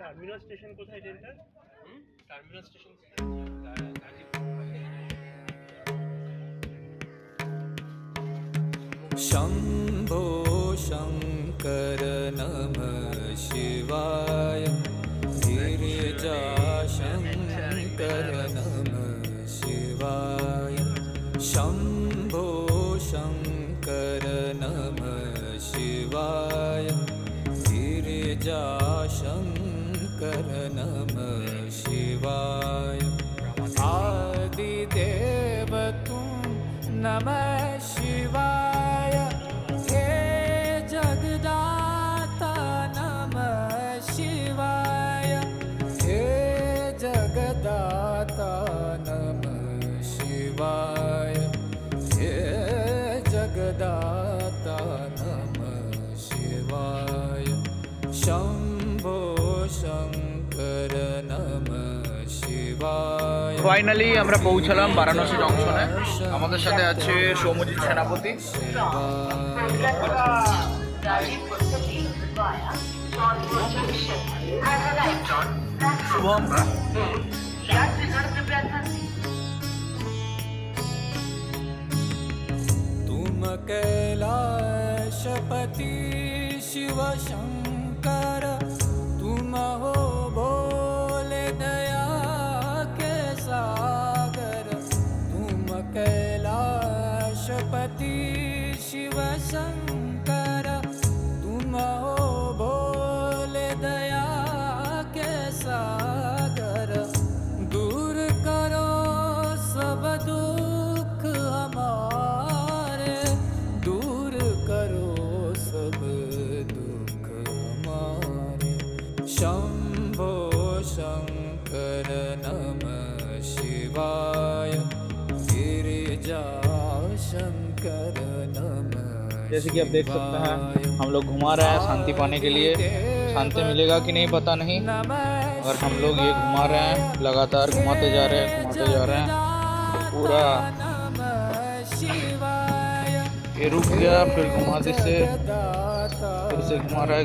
Terminal station কোথায় ট্রেনটার? Terminal station Shambho Shankar नमः शिवाय गिरिजाशङ्कर नमः शिवाय शम्भो शङ्कर नमः शिवाय गिरिजाशङ्कर नमः शिवाय आदिदेव तुम नमः शिवाय हे जगदाता नमः शिवाय हे जगदाता नमः शिवाय हे जगदाता नमः शिवाय शम्भो शङ्कर नमः शिवाय। ফাইনালি আমরা পৌঁছালাম বারাণসী জংশনে। আমাদের সাথে আছে সৌম্যজিৎ সেনাপতি। শুভম। तुम कैलाशपति शिव शंकर तुम हो भोले दया के सागर। तुम कैलाशपति शिव शंकर तुम हो भोले दया के सागर। दूर करो सब दुख हमारे दूर करो सब दुख हमारे। शंभो शंकर नमः शिवाय गिरिजा शंकर नमः। जैसे कि आप देख सकते हैं हम लोग घुमा रहे हैं शांति पाने के लिए। शांति मिलेगा कि नहीं पता नहीं, और हम लोग ये घुमा रहे हैं, लगातार घुमाते जा रहे हैं पूरा। ये रुक गया फिर घुमा दे से फिर से घुमा रहा है।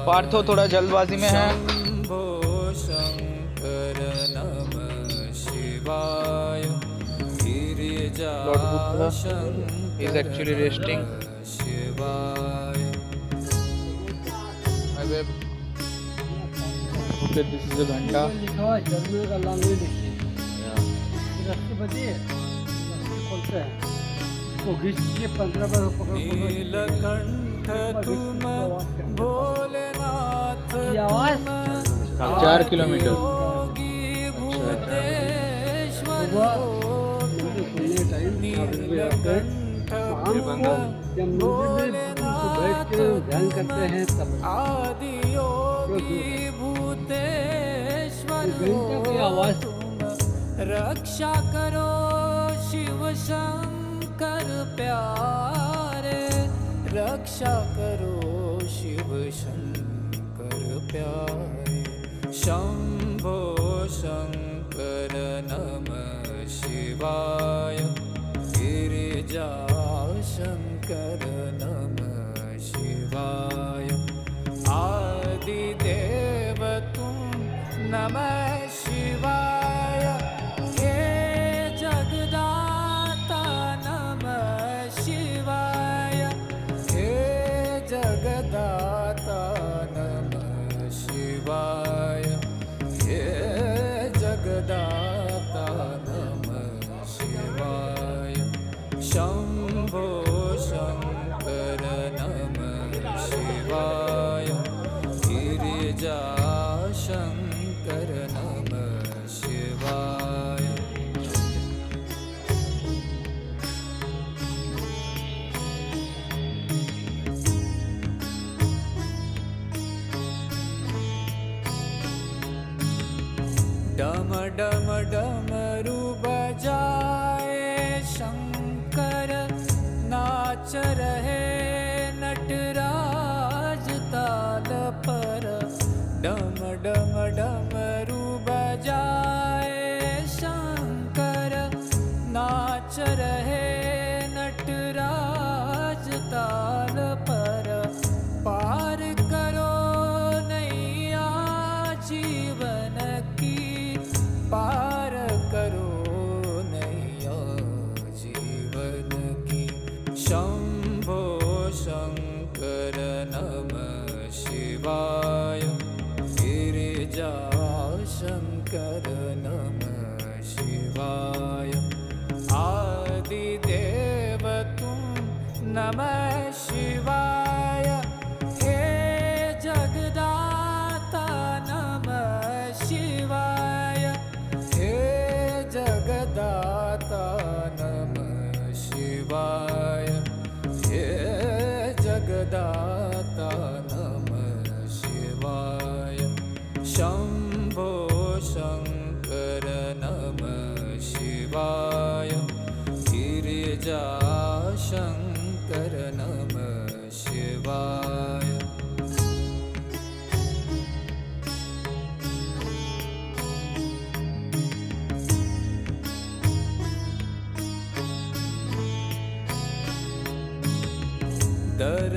पार्थो थोड़ा जल्दबाजी में है। Lord Buddha is actually resting. My babe. Okay, this is a घंटा. नीलकंठ तुम भोलेनाथ 4 किलोमीटर। ध्यान करते हैं तब की आवाज। रक्षा करो शिव शंकर प्यारे रक्षा करो शिव शंकर प्यारे। शंभो शंकर नमः शिवाय गिरिजा शंकर नमः शिवाय आदिदेव तुम नमः शिवाय हे जगदाता नमः शिवाय हे जगदाता नमः शिवाय हे जगदाता नमः शिवाय। शंभो शंकर नमः शिवाय गिरिजा शंकर नमः शिवाय। डम डम डमरू बजाए शंकर नाच रहे नटराज ताल पर। डम डम डमरू बजाए शंकर नाच रहे नटराज शिवाय गिरिजाशङ्कर नमः शिवाय आदिदेव तुम नमः शिवाय हे जगदाता नमः शिवाय हे जगदाता नमः शिवाय हे जगदाता नमः शिवाय शम्भो शङ्कर नमः शिवाय गिरिजाशङ्कर नमः शिवाय दर